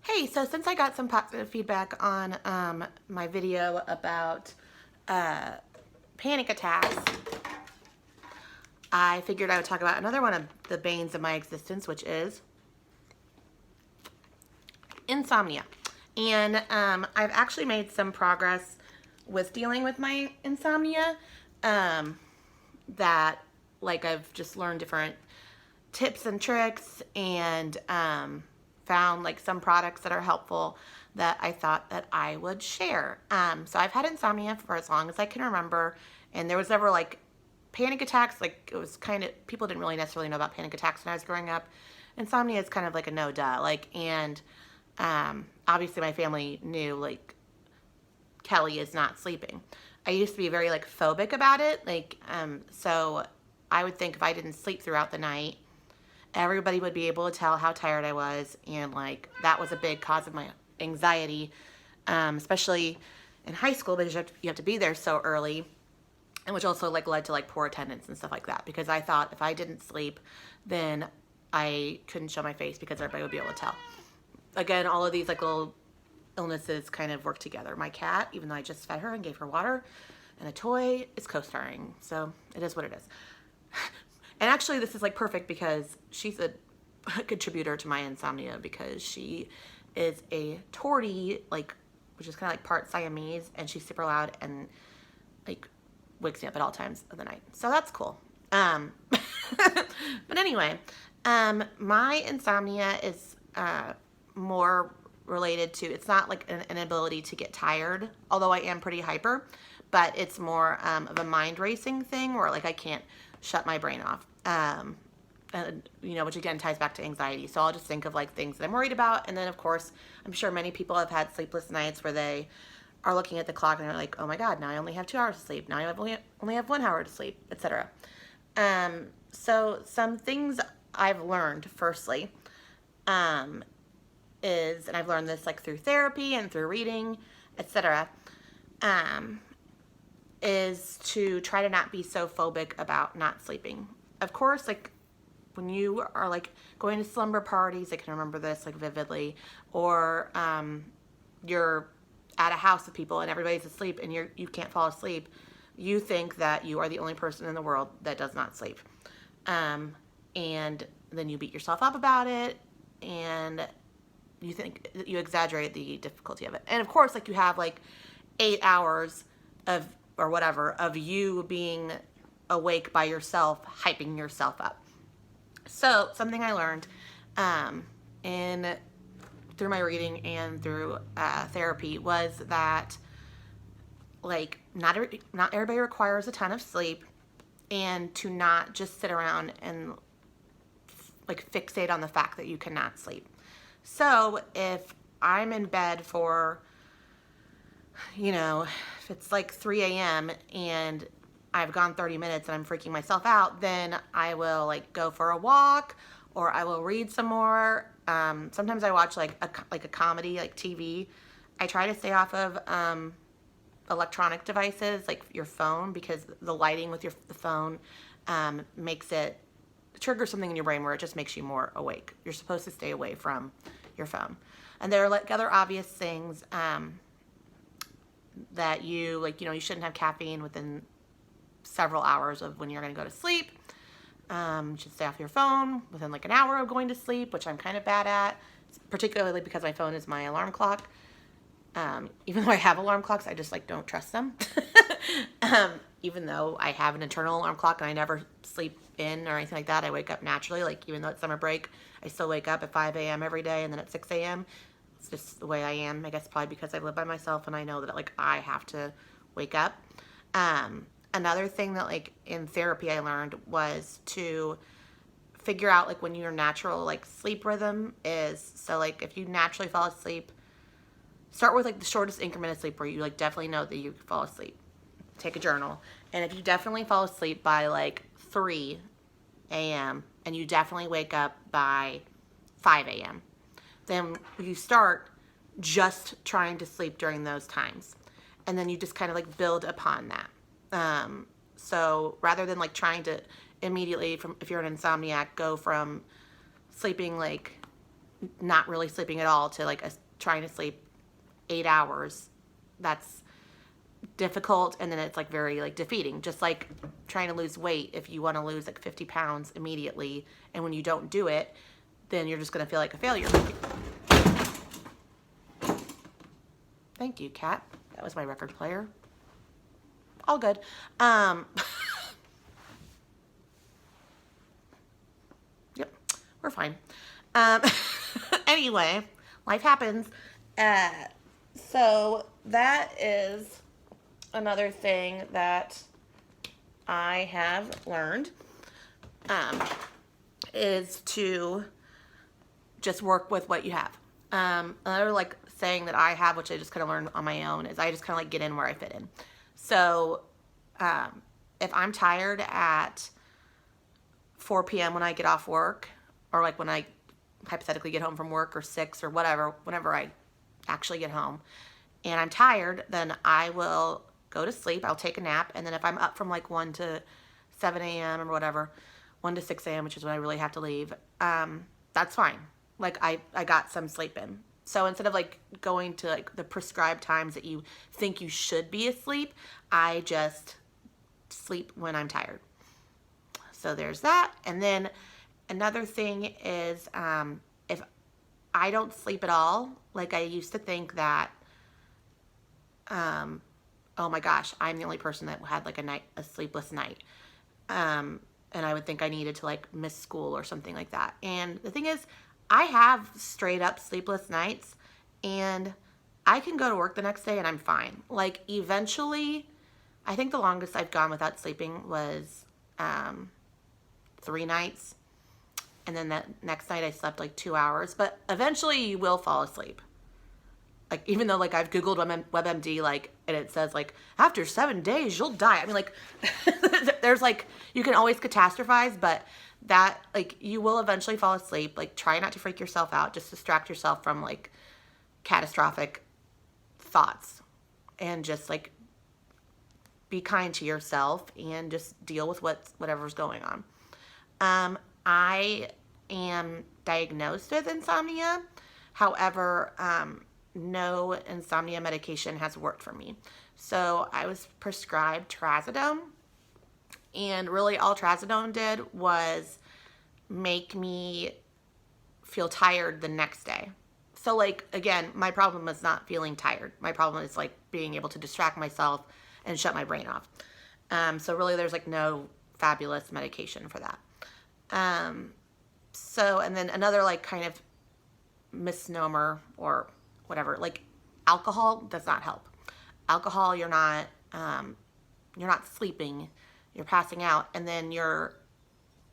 Hey, so since I got some positive feedback on my video about uh, panic attacks, I figured I would talk about another one of the banes of my existence, which is insomnia. And I've actually made some progress with dealing with my insomnia. That, like, I've just learned different tips and tricks and found like some products that are helpful that I thought that I would share. So I've had insomnia for as long as I can remember, and there was never like panic attacks. Like, it was kind of, people didn't really necessarily know about panic attacks when I was growing up. Insomnia is kind of like a no duh. Like, and obviously my family knew, like, Kelly is not sleeping. I used to be very like phobic about it. Like, so I would think if I didn't sleep throughout the night, everybody would be able to tell how tired I was, and like that was a big cause of my anxiety, especially in high school, because you have to be there so early, and which also like led to like poor attendance and stuff like that, because I thought if I didn't sleep, then I couldn't show my face because everybody would be able to tell. Again, all of these like little illnesses kind of work together. My cat, even though I just fed her and gave her water and a toy, is co-starring, so it is what it is. And actually, this is like perfect because she's a contributor to my insomnia, because she is a tortie, like, which is kind of like part Siamese, and she's super loud and like wakes me up at all times of the night. So that's cool. But anyway, my insomnia is more related to, it's not like an inability to get tired, although I am pretty hyper, but it's more of a mind racing thing where like I can't shut my brain off. And, you know, which again ties back to anxiety. So I'll just think of like things that I'm worried about. And then of course, I'm sure many people have had sleepless nights where they are looking at the clock and they're like, oh my God, now I only have 2 hours to sleep. Now I only have 1 hour to sleep, etc. So some things I've learned, firstly, is, and I've learned this like through therapy and through reading, etc., is to try to not be so phobic about not sleeping. Of course, like when you are like going to slumber parties, I can remember this like vividly, or you're at a house of people and everybody's asleep and you can't fall asleep, you think that you are the only person in the world that does not sleep. And then you beat yourself up about it, and you think you exaggerate the difficulty of it. And of course, like, you have like 8 hours of, or whatever, of you being awake by yourself, hyping yourself up. So something I learned through my reading and through therapy was that, like, not everybody requires a ton of sleep, and to not just sit around and like fixate on the fact that you cannot sleep. So if I'm in bed for, you know, if it's like 3 a.m. and I've gone 30 minutes and I'm freaking myself out, then I will like go for a walk, or I will read some more. Sometimes I watch like a comedy, like TV. I try to stay off of electronic devices like your phone, because the lighting with the phone makes it trigger something in your brain where it just makes you more awake. You're supposed to stay away from your phone. And there are like other obvious things that you, like, you know, you shouldn't have caffeine within several hours of when you're going to go to sleep. You should stay off your phone within like an hour of going to sleep, which I'm kind of bad at, particularly because my phone is my alarm clock. Even though I have alarm clocks, I just like don't trust them. Even though I have an internal alarm clock and I never sleep in or anything like that, I wake up naturally. Like, even though it's summer break, I still wake up at 5 a.m. every day, and then at 6 a.m. It's just the way I am. I guess probably because I live by myself and I know that like I have to wake up. Another thing that like in therapy I learned was to figure out like when your natural like sleep rhythm is. So like if you naturally fall asleep, start with like the shortest increment of sleep where you like definitely know that you fall asleep. Take a journal. And if you definitely fall asleep by like 3 a.m. and you definitely wake up by 5 a.m., then you start just trying to sleep during those times. And then you just kind of like build upon that. So rather than like trying to immediately, from, if you're an insomniac, go from sleeping like not really sleeping at all to like trying to sleep 8 hours. That's difficult, and then it's like very like defeating. Just like trying to lose weight, if you want to lose like 50 pounds immediately, and when you don't do it, then you're just going to feel like a failure. Thank you, Kat. That was my record player. All good. Yep, we're fine. Anyway, life happens. So that is another thing that I have learned, is to just work with what you have. Another like saying that I have, which I just kind of learned on my own, is I just kind of like get in where I fit in. So if I'm tired at 4 p.m. when I get off work, or like when I hypothetically get home from work, or 6 or whatever, whenever I actually get home, and I'm tired, then I will go to sleep. I'll take a nap, and then if I'm up from like 1 to 7 a.m. or whatever, 1 to 6 a.m., which is when I really have to leave, that's fine. Like I got some sleep in. So instead of like going to like the prescribed times that you think you should be asleep, I just sleep when I'm tired. So there's that. And then another thing is, if I don't sleep at all, like I used to think that, oh my gosh, I'm the only person that had like a sleepless night. And I would think I needed to like miss school or something like that. And the thing is, I have straight up sleepless nights, and I can go to work the next day and I'm fine. Like eventually, I think the longest I've gone without sleeping was 3 nights. And then that next night I slept like 2 hours, but eventually you will fall asleep. Like, even though like I've Googled WebMD, like, and it says like, after 7 days, you'll die. I mean, like, there's like, you can always catastrophize, but that like, you will eventually fall asleep. Like, try not to freak yourself out. Just distract yourself from like catastrophic thoughts, and just like be kind to yourself and just deal with whatever's going on. I am diagnosed with insomnia. However, no insomnia medication has worked for me. So I was prescribed trazodone, and really all trazodone did was make me feel tired the next day. So like, again, my problem is not feeling tired. My problem is like being able to distract myself and shut my brain off. So really there's like no fabulous medication for that. So, and then another like kind of misnomer or whatever, like alcohol does not help. Alcohol, you're not sleeping, you're passing out, and then your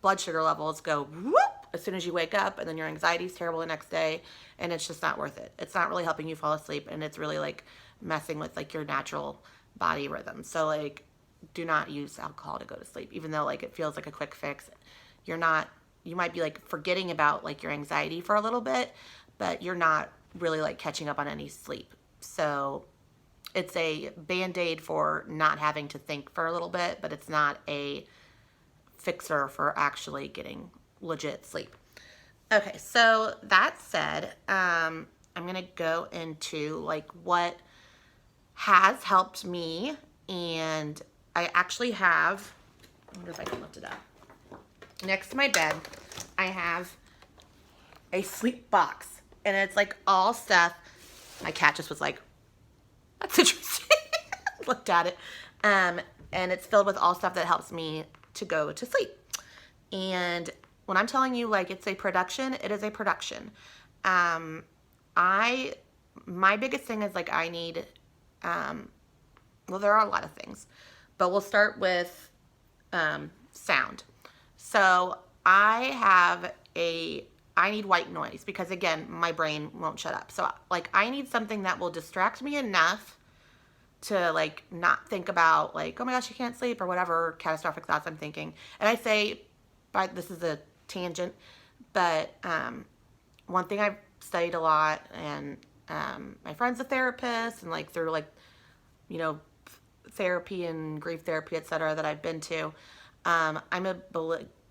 blood sugar levels go whoop as soon as you wake up, and then your anxiety is terrible the next day, and it's just not worth it. It's not really helping you fall asleep, and it's really like messing with like your natural body rhythm. So like, do not use alcohol to go to sleep, even though like it feels like a quick fix. You might be like forgetting about like your anxiety for a little bit, but you're not really like catching up on any sleep. So it's a band-aid for not having to think for a little bit, but it's not a fixer for actually getting legit sleep. Okay, so that said, I'm gonna go into like what has helped me, and I actually have, I wonder if I can lift it up. Next to my bed, I have a sleep box, and it's like all stuff. My cat just was like, that's interesting. Looked at it. And it's filled with all stuff that helps me to go to sleep. And when I'm telling you like it's a production, it is a production. My biggest thing is like I need, well, there are a lot of things, but we'll start with sound. So I need white noise, because again, my brain won't shut up. So like I need something that will distract me enough to like not think about like, oh my gosh, you can't sleep or whatever catastrophic thoughts I'm thinking. And I say, but this is a tangent, but one thing I've studied a lot, and my friend's a therapist, and like through like, you know, therapy and grief therapy, etc., that I've been to, I'm a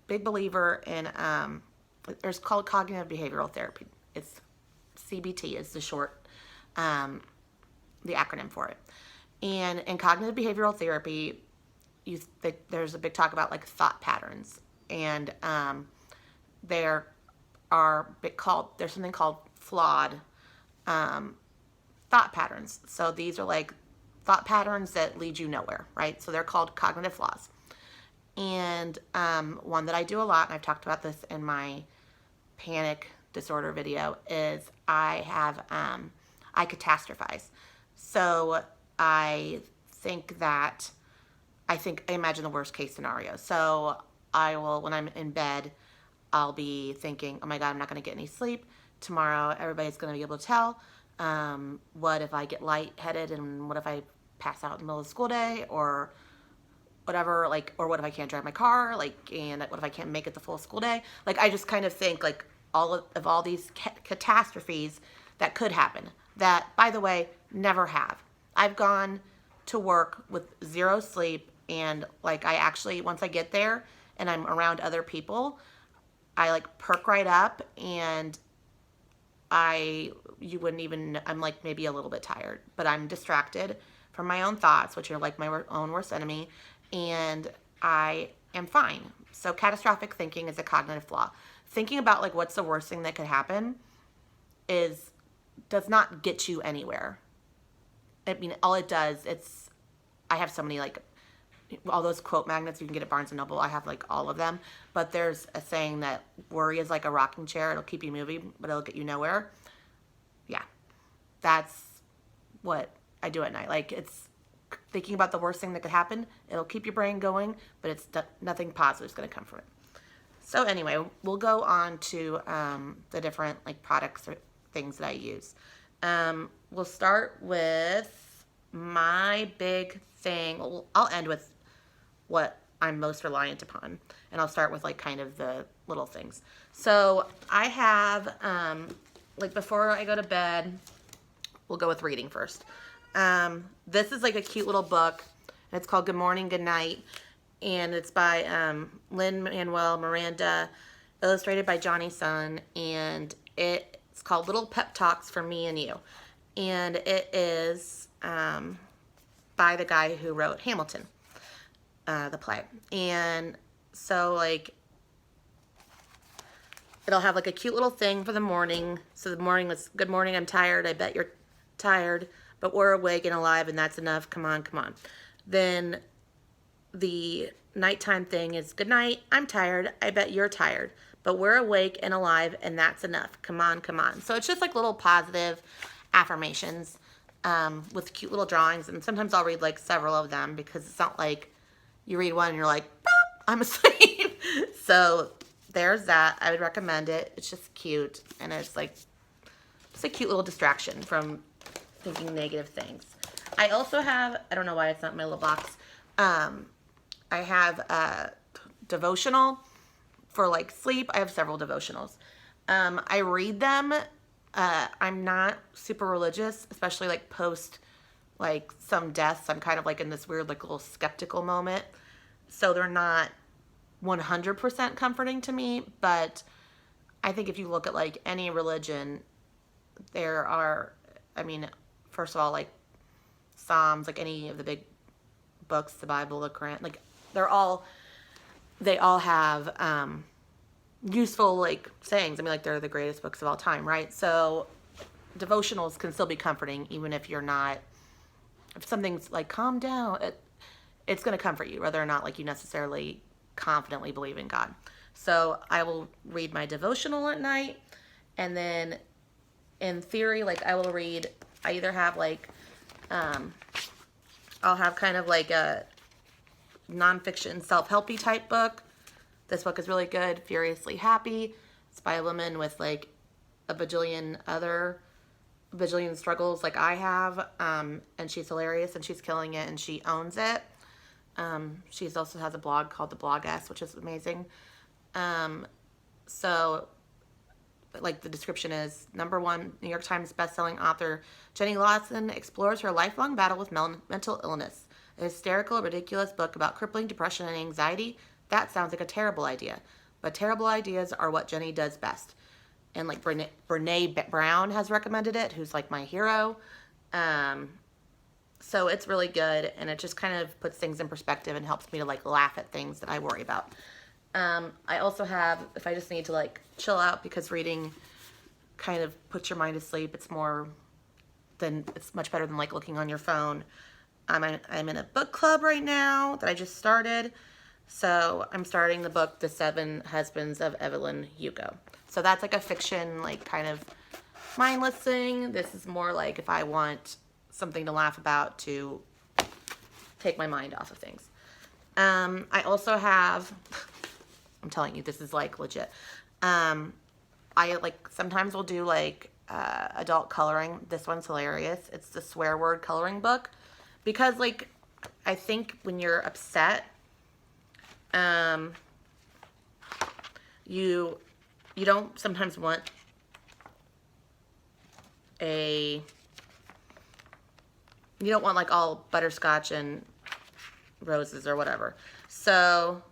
big believer in, there's called cognitive behavioral therapy. It's CBT is the short, the acronym for it. And in cognitive behavioral therapy, there's a big talk about like thought patterns, and there there's something called flawed thought patterns. So these are like thought patterns that lead you nowhere, right? So they're called cognitive flaws. And one that I do a lot, and I've talked about this in my panic disorder video, is I catastrophize. So I imagine the worst case scenario. So I will, when I'm in bed, I'll be thinking, oh my God, I'm not going to get any sleep. Tomorrow, everybody's going to be able to tell. What if I get lightheaded, and what if I pass out in the middle of the school day, or whatever, like, or what if I can't drive my car, like, and what if I can't make it the full school day? Like, I just kind of think like all these catastrophes that could happen, that, by the way, never have. I've gone to work with 0 sleep, and like, I actually, once I get there and I'm around other people, I like perk right up, and you wouldn't even, I'm like maybe a little bit tired, but I'm distracted from my own thoughts, which are like my own worst enemy, and I am fine. So catastrophic thinking is a cognitive flaw. Thinking about like what's the worst thing that could happen does not get you anywhere. I mean, all it does, I have so many, like, all those quote magnets you can get at Barnes & Noble. I have like all of them, but there's a saying that worry is like a rocking chair. It'll keep you moving, but it'll get you nowhere. Yeah, that's what I do at night. Like, it's thinking about the worst thing that could happen. It'll keep your brain going, but nothing positive is going to come from it. So anyway, we'll go on to the different like products or things that I use. We'll start with my big thing. I'll end with what I'm most reliant upon, and I'll start with like kind of the little things. So I have, like, before I go to bed, we'll go with reading first. This is like a cute little book, and it's called Good Morning, Good Night, and it's by Lin-Manuel Miranda, illustrated by Johnny Sun, and it's called Little Pep Talks for Me and You, and it is by the guy who wrote Hamilton, the play. And so like, it'll have like a cute little thing for the morning. So the morning was, good morning, I'm tired, I bet you're tired, but we're awake and alive, and that's enough, come on, come on. Then the nighttime thing is, good night, I'm tired, I bet you're tired, but we're awake and alive, and that's enough, come on, come on. So it's just like little positive affirmations with cute little drawings, and sometimes I'll read like several of them, because it's not like you read one and you're like, boop, I'm asleep. So there's that. I would recommend it. It's just cute, and it's like, it's a cute little distraction from thinking negative things. I also have, I don't know why it's not in my little box, I have a devotional for like sleep. I have several devotionals. I read them. I'm not super religious, especially like post like some deaths. I'm kind of like in this weird like little skeptical moment. So they're not 100% comforting to me, but I think if you look at like any religion, there are, I mean, first of all, like Psalms, like any of the big books, the Bible, the Quran, like they all have useful like sayings. I mean, like they're the greatest books of all time, right? So devotionals can still be comforting, even if you're not, if something's like, calm down, it's going to comfort you, whether or not like you necessarily confidently believe in God. So I will read my devotional at night, and then in theory, like I either have like, I'll have kind of like a nonfiction self-helpy type book. This book is really good, Furiously Happy. It's by a woman with like a bajillion struggles like I have, and she's hilarious, and she's killing it, and she owns it. She's also has a blog called The Blogess, which is amazing. So like the description is, #1 New York Times bestselling author Jenny Lawson explores her lifelong battle with mental illness. A hysterical, ridiculous book about crippling depression and anxiety. That sounds like a terrible idea, but terrible ideas are what Jenny does best. and like Brene Brown has recommended it, who's like my hero. So it's really good, and it just kind of puts things in perspective and helps me to like laugh at things that I worry about. I also have, if I just need to like chill out, because reading kind of puts your mind to sleep. It's much better than like looking on your phone. I'm in a book club right now that I just started. So I'm starting the book, The 7 Husbands of Evelyn Hugo. So that's like a fiction, like kind of mindless thing. This is more like if I want something to laugh about to take my mind off of things. I also have, I'm telling you, this is like legit. I like sometimes will do like adult coloring. This one's hilarious. It's the swear word coloring book, because like I think when you're upset, you don't sometimes want you don't want like all butterscotch and roses or whatever. So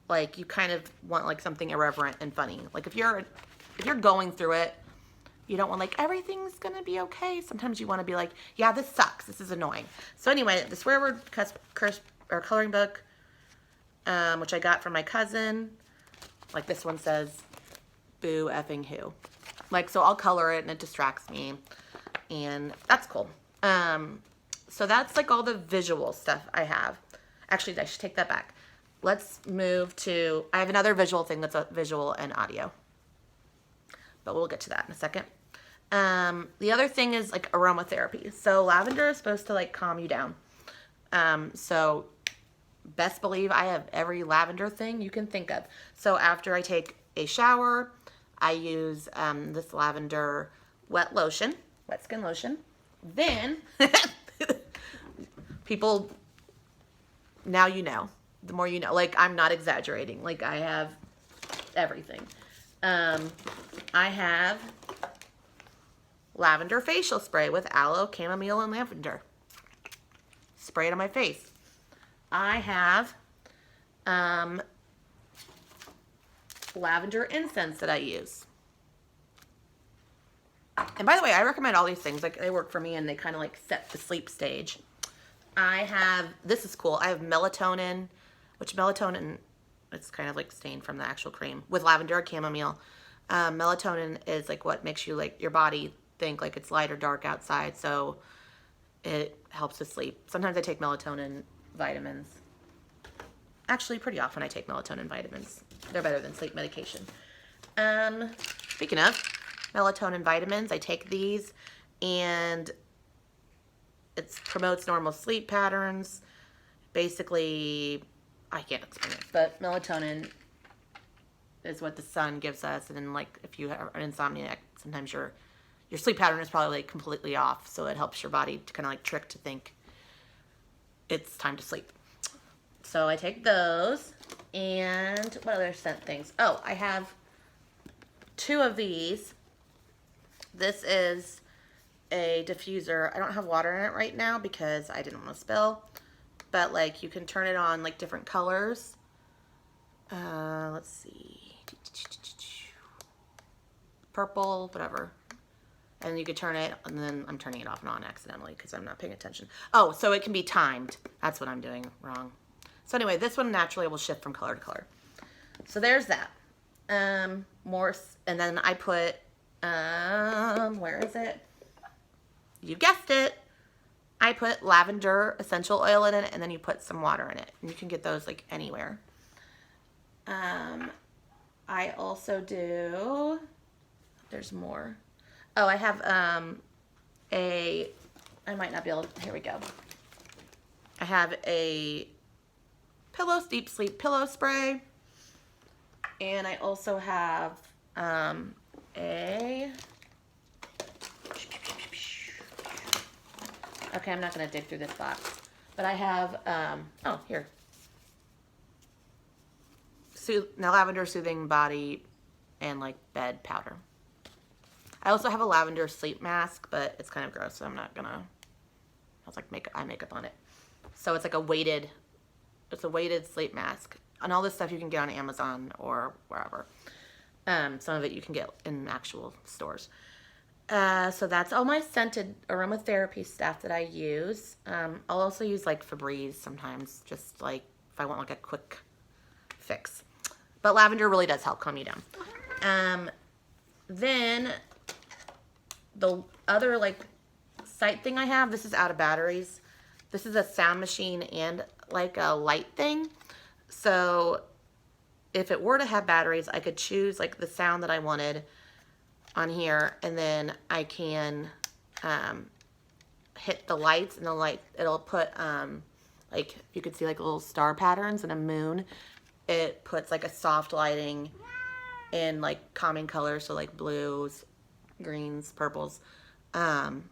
like you kind of want like something irreverent and funny. Like if you're going through it, you don't want like everything's gonna be okay. Sometimes you want to be like, yeah, this sucks. This is annoying. So anyway, the swear word curse or coloring book, which I got from my cousin. Like this one says, boo effing who. Like, so I'll color it and it distracts me, and that's cool. So that's like all the visual stuff I have. Actually, I should take that back. Let's move to, I have another visual thing that's a visual and audio, but we'll get to that in a second. The other thing is like aromatherapy. So lavender is supposed to like calm you down. So best believe I have every lavender thing you can think of. So after I take a shower, I use this lavender wet skin lotion. Then, people, now you know. The more you know. Like, I'm not exaggerating. Like, I have everything. I have lavender facial spray with aloe, chamomile, and lavender. Spray it on my face. I have lavender incense that I use. And by the way, I recommend all these things. Like, they work for me and they kind of like set the sleep stage. I have, this is cool, I have melatonin, which melatonin, it's kind of like stained from the actual cream, with lavender or chamomile. Melatonin is like what makes you like your body think like it's light or dark outside, so it helps with sleep. Sometimes I take melatonin vitamins. Actually, pretty often I take melatonin vitamins. They're better than sleep medication. Speaking of melatonin vitamins, I take these, and it promotes normal sleep patterns. Basically, I can't explain it, but melatonin is what the sun gives us, and then like if you are an insomniac, sometimes your sleep pattern is probably like completely off, so it helps your body to kind of like trick to think it's time to sleep. So I take those, and what other scent things? Oh, I have 2 of these. This is a diffuser. I don't have water in it right now because I didn't want to spill, but like you can turn it on like different colors. Let's see, purple, whatever, and you could turn it, and then I'm turning it off and on accidentally because I'm not paying attention. Oh, so it can be timed. That's what I'm doing wrong. So anyway, this one naturally will shift from color to color. So there's that. More, and then I put, where is it? You guessed it. I put lavender essential oil in it, and then you put some water in it. And you can get those like anywhere. I also do, there's more. Oh, I have I might not be able to, here we go. I have a Deep Sleep pillow spray, and I also have okay, I'm not going to dig through this box, but I have, oh, here, lavender soothing body and like bed powder. I also have a lavender sleep mask, but it's kind of gross, so I'm not gonna, I was like eye makeup on it. So it's like a weighted sleep mask. And all this stuff you can get on Amazon or wherever. Some of it you can get in actual stores. So that's all my scented aromatherapy stuff that I use. I'll also use like Febreze sometimes, just like if I want like a quick fix. But lavender really does help calm you down. Then the other like sight thing I have, this is out of batteries. This is a sound machine and like a light thing. So if it were to have batteries, I could choose like the sound that I wanted on here, and then I can hit the lights, and the light, it'll put like, you could see like little star patterns and a moon. It puts like a soft lighting in like calming colors, so like blues, greens, purples, on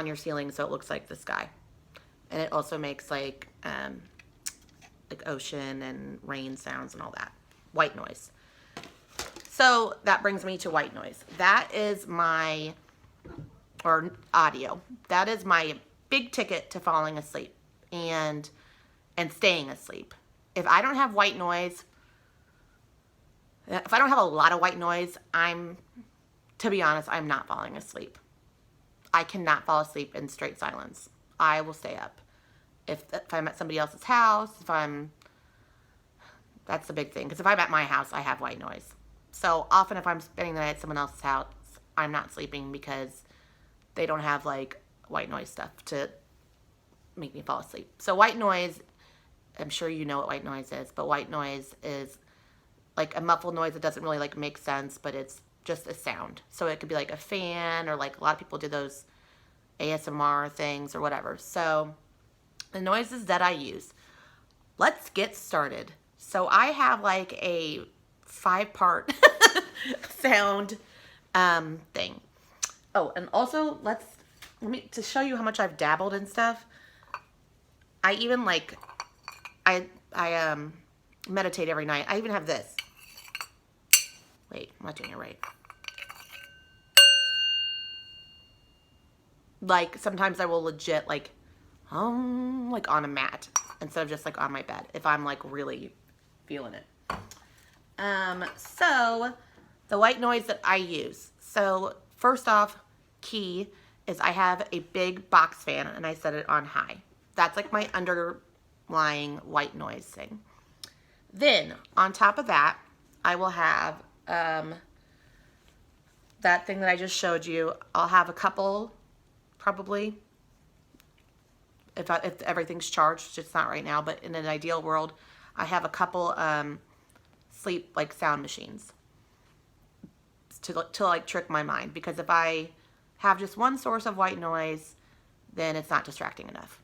your ceiling, so it looks like the sky. And it also makes like ocean and rain sounds and all that. White noise. So that brings me to white noise. That is my, or audio. That is my big ticket to falling asleep and staying asleep. If I don't have white noise, if I don't have a lot of white noise, to be honest, I'm not falling asleep. I cannot fall asleep in straight silence. I will stay up. If I'm at somebody else's house, that's the big thing. Because if I'm at my house, I have white noise. So often if I'm spending the night at someone else's house, I'm not sleeping because they don't have like white noise stuff to make me fall asleep. So white noise, I'm sure you know what white noise is, but white noise is like a muffled noise that doesn't really like make sense, but it's just a sound. So it could be like a fan, or like a lot of people do those ASMR things or whatever. So the noises that I use. Let's get started. So I have like a 5-part sound thing. Oh, and also to show you how much I've dabbled in stuff. I even like I meditate every night. I even have this. Wait, I'm not doing it right. Like sometimes I will legit like on a mat instead of just like on my bed if I'm like really feeling it. So the white noise that I use. So first off, key is I have a big box fan and I set it on high. That's like my underlying white noise thing. Then on top of that, I will have that thing that I just showed you. I'll have a couple, probably, if everything's charged. It's not right now, but in an ideal world, I have a couple sleep like sound machines to like trick my mind, because if I have just one source of white noise, then it's not distracting enough.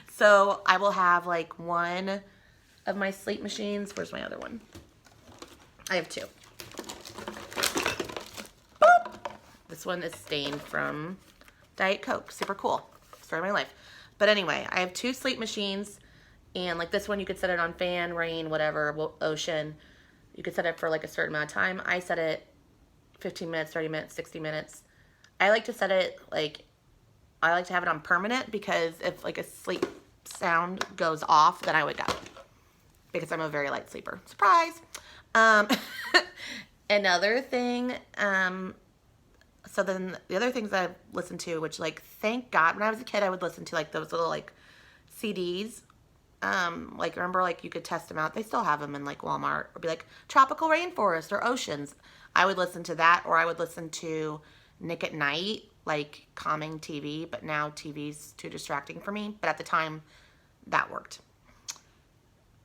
So I will have like one of my sleep machines. Where's my other one? I have two. Boop. This one is stained from Diet Coke. Super cool. Story of my life. But anyway, I have two sleep machines, and like this one, you could set it on fan, rain, whatever, ocean. You could set it for like a certain amount of time. I set it 15 minutes, 30 minutes, 60 minutes. I like to set it like, I like to have it on permanent, because if like a sleep sound goes off, then I wake up, because I'm a very light sleeper. Surprise! Another thing, so then the other things I've listened to, which like, thank God, when I was a kid, I would listen to like those little like CDs. Like remember, like you could test them out. They still have them in like Walmart, or be like tropical rainforest or oceans. I would listen to that, or I would listen to Nick at Night, like calming TV, but now TV's too distracting for me. But at the time, that worked.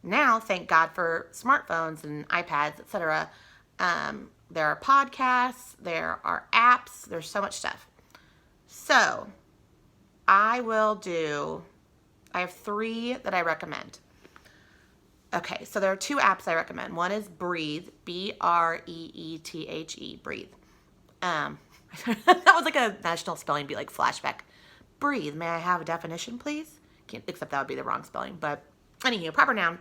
Now, thank God for smartphones and iPads, etc. There are podcasts, there are apps, there's so much stuff. So, I have 3 that I recommend. Okay, so there are 2 apps I recommend. One is Breathe, Breethe, Breathe. That was like a national spelling bee, like flashback. Breathe, may I have a definition, please? Except that would be the wrong spelling, but anywho, proper noun.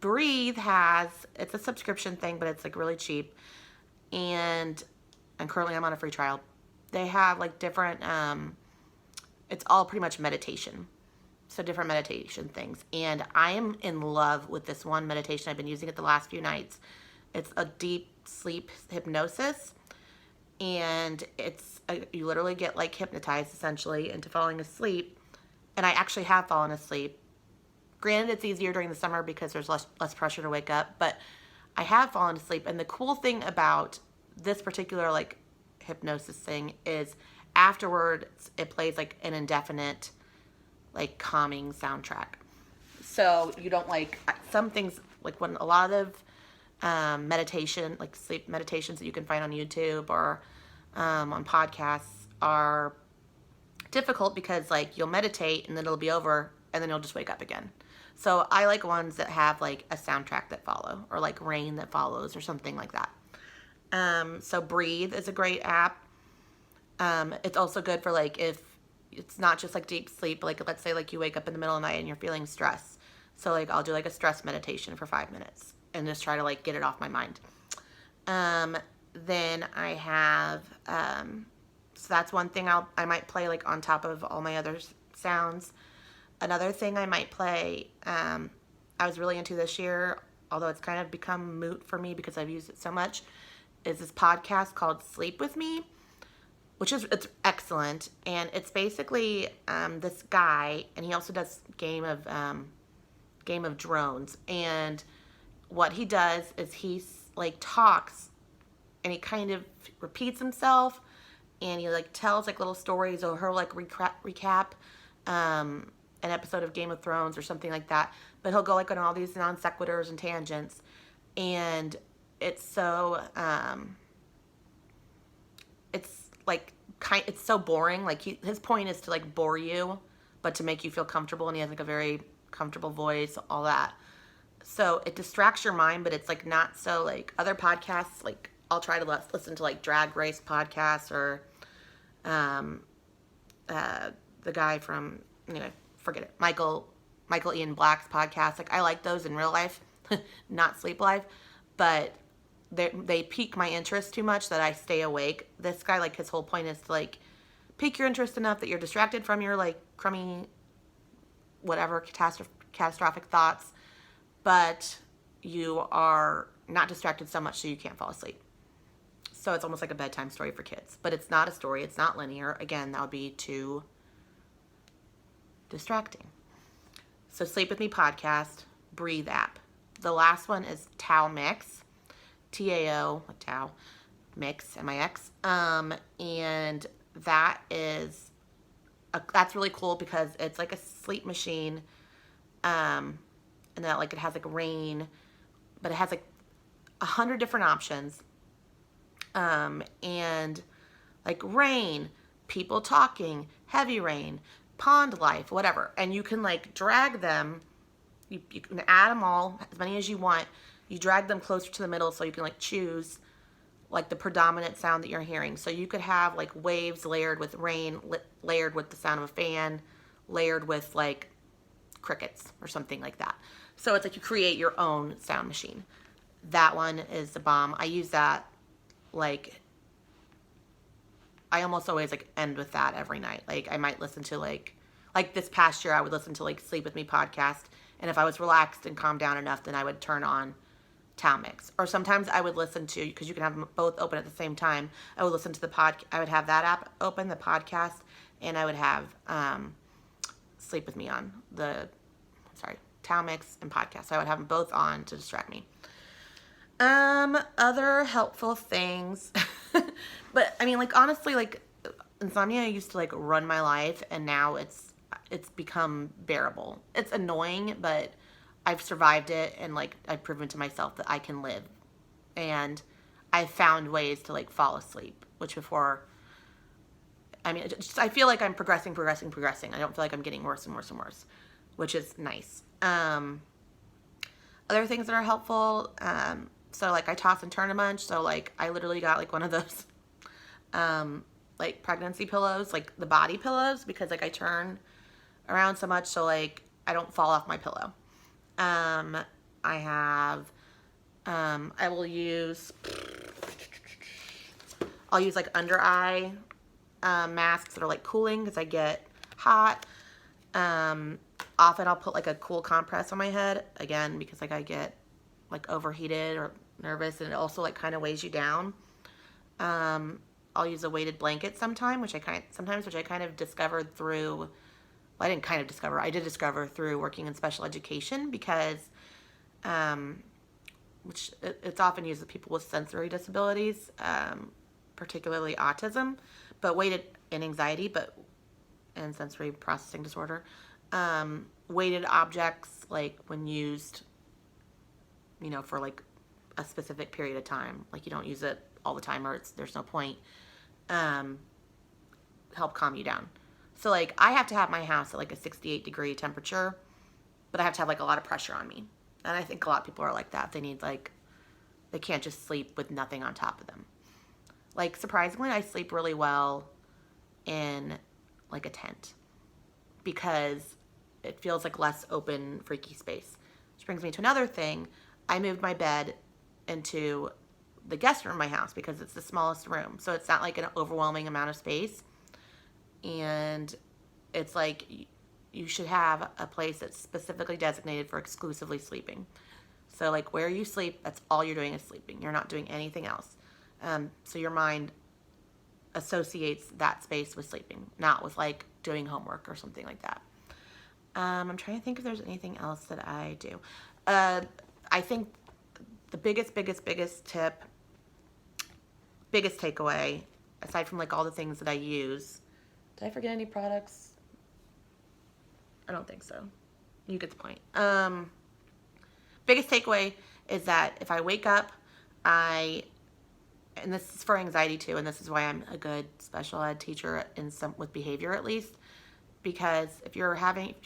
Breathe it's a subscription thing, but it's like really cheap. And currently I'm on a free trial. They have like different, it's all pretty much meditation. So different meditation things. And I am in love with this one meditation. I've been using it the last few nights. It's a deep sleep hypnosis, and you literally get like hypnotized essentially into falling asleep. And I actually have fallen asleep. Granted, it's easier during the summer because there's less pressure to wake up, but I have fallen asleep. And the cool thing about this particular like hypnosis thing is afterwards it plays like an indefinite like calming soundtrack. So you don't like some things, like when a lot of meditation, like sleep meditations that you can find on YouTube or on podcasts are difficult because like you'll meditate and then it'll be over and then you'll just wake up again. So I like ones that have like a soundtrack that follow, or like rain that follows or something like that. So Breathe is a great app. It's also good for like if it's not just like deep sleep, like let's say like you wake up in the middle of the night and you're feeling stress. So like I'll do like a stress meditation for 5 minutes and just try to like get it off my mind. Then I have, so that's one thing I might play like on top of all my other sounds. Another thing I might play, I was really into this year, although it's kind of become moot for me because I've used it so much, is this podcast called Sleep With Me, it's excellent. And it's basically this guy, and he also does Game of Drones. And what he does is he like talks, and he kind of repeats himself, and he like tells like little stories, or he'll like recap an episode of Game of Thrones or something like that. But he'll go like on all these non sequiturs and tangents, and it's so it's so boring. Like his point is to like bore you, but to make you feel comfortable, and he has like a very comfortable voice, all that. So it distracts your mind, but it's like not so like other podcasts. Like I'll try to listen to like Drag Race podcasts or the guy from, anyway, forget it, Michael Ian Black's podcast. Like I like those in real life, not Sleep Life, but they pique my interest too much that I stay awake. This guy, like his whole point is to like pique your interest enough that you're distracted from your like crummy, whatever, catastrophic thoughts, but you are not distracted so much so you can't fall asleep. So it's almost like a bedtime story for kids, but it's not a story. It's not linear. Again, that would be too distracting. So Sleep With Me podcast, Breathe app. The last one is Tao Mix, Tao, Tao Mix, Mix. And that's really cool because it's like a sleep machine. And that like it has like rain, but it has like 100 different options. And like rain, people talking, heavy rain, pond life, whatever. And you can like drag them. You can add them all, as many as you want. You drag them closer to the middle so you can like choose like the predominant sound that you're hearing. So you could have like waves layered with rain, layered with the sound of a fan, layered with like crickets or something like that. So it's like you create your own sound machine. That one is the bomb. I use that like, I almost always like end with that every night. Like I might listen to like this past year I would listen to like Sleep With Me podcast. And if I was relaxed and calmed down enough, then I would turn on Tao Mix. Or sometimes I would listen to, because you can have them both open at the same time, I would listen to I would have that app open, the podcast, and I would have Sleep With Me on Tao Mix and podcast. So I would have them both on to distract me. Other helpful things, but I mean, like, honestly, like, Insomnia used to like run my life, and now it's become bearable. It's annoying, but I've survived it, and like I've proven to myself that I can live, and I've found ways to like fall asleep, which before, I mean, I feel like I'm progressing. I don't feel like I'm getting worse and worse and worse, which is nice. Other things that are helpful, so like I toss and turn a bunch, so like I literally got like one of those like pregnancy pillows, like the body pillows, because like I turn around so much, so like I don't fall off my pillow. I will use like under eye masks that are like cooling because I get hot. Often I'll put like a cool compress on my head, again because like I get like overheated or nervous, and it also like kind of weighs you down. I'll use a weighted blanket sometimes, which I kind of discovered through, well, I didn't kind of discover, I did discover through working in special education, because it's often used with people with sensory disabilities, particularly autism, but weighted, and anxiety, and sensory processing disorder. Weighted objects, like when used, for like a specific period of time, like you don't use it all the time, or there's no point, help calm you down. So like I have to have my house at like a 68-degree temperature, but I have to have like a lot of pressure on me. And I think a lot of people are like that. They need they can't just sleep with nothing on top of them. Like surprisingly, I sleep really well in like a tent, because it feels like less open, freaky space. Which brings me to another thing. I moved my bed into the guest room of my house because it's the smallest room. So it's not like an overwhelming amount of space. And it's like you should have a place that's specifically designated for exclusively sleeping. So like where you sleep, that's all you're doing is sleeping. You're not doing anything else. So your mind associates that space with sleeping, not with like doing homework or something like that. I'm trying to think if there's anything else that I do. I think the biggest tip, biggest takeaway, aside from like all the things that I use, did I forget any products? I don't think so. You get the point. Biggest takeaway is that if I wake up, and this is for anxiety too, and this is why I'm a good special ed teacher with behavior at least, because if you're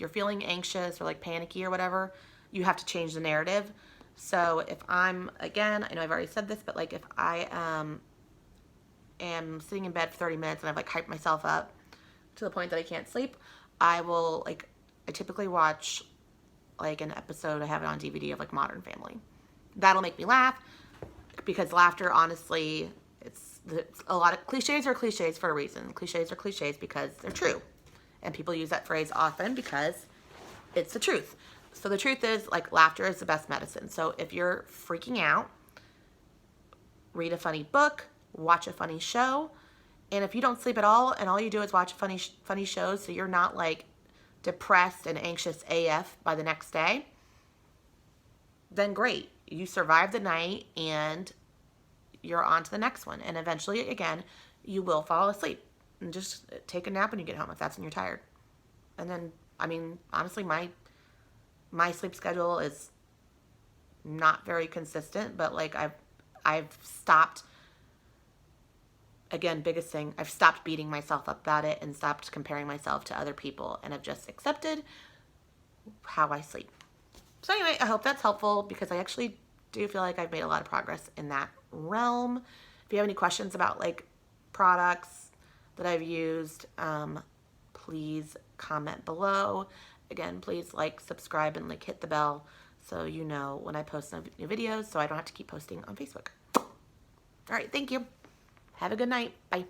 feeling anxious or like panicky or whatever, you have to change the narrative. So if I'm, again, I know I've already said this, but like if I am sitting in bed for 30 minutes and I've like hyped myself up to the point that I can't sleep, I typically watch like an episode, I have it on DVD, of like Modern Family. That'll make me laugh, because laughter, honestly, it's a lot of cliches are cliches for a reason. Cliches are cliches because they're true. And people use that phrase often because it's the truth. So the truth is, like, laughter is the best medicine. So if you're freaking out, read a funny book, watch a funny show. And if you don't sleep at all and all you do is watch funny shows, so you're not like depressed and anxious AF by the next day, then great. You survived the night and you're on to the next one. And eventually, again, you will fall asleep. And just take a nap when you get home if that's when you're tired. And then, I mean, honestly, my sleep schedule is not very consistent, but like I've stopped, again, biggest thing, I've stopped beating myself up about it and stopped comparing myself to other people, and I've just accepted how I sleep. So anyway, I hope that's helpful, because I actually do feel like I've made a lot of progress in that realm. If you have any questions about like products that I've used, please comment below. Again, please like, subscribe, and like hit the bell so you know when I post new videos, so I don't have to keep posting on Facebook. All right, thank you. Have a good night. Bye.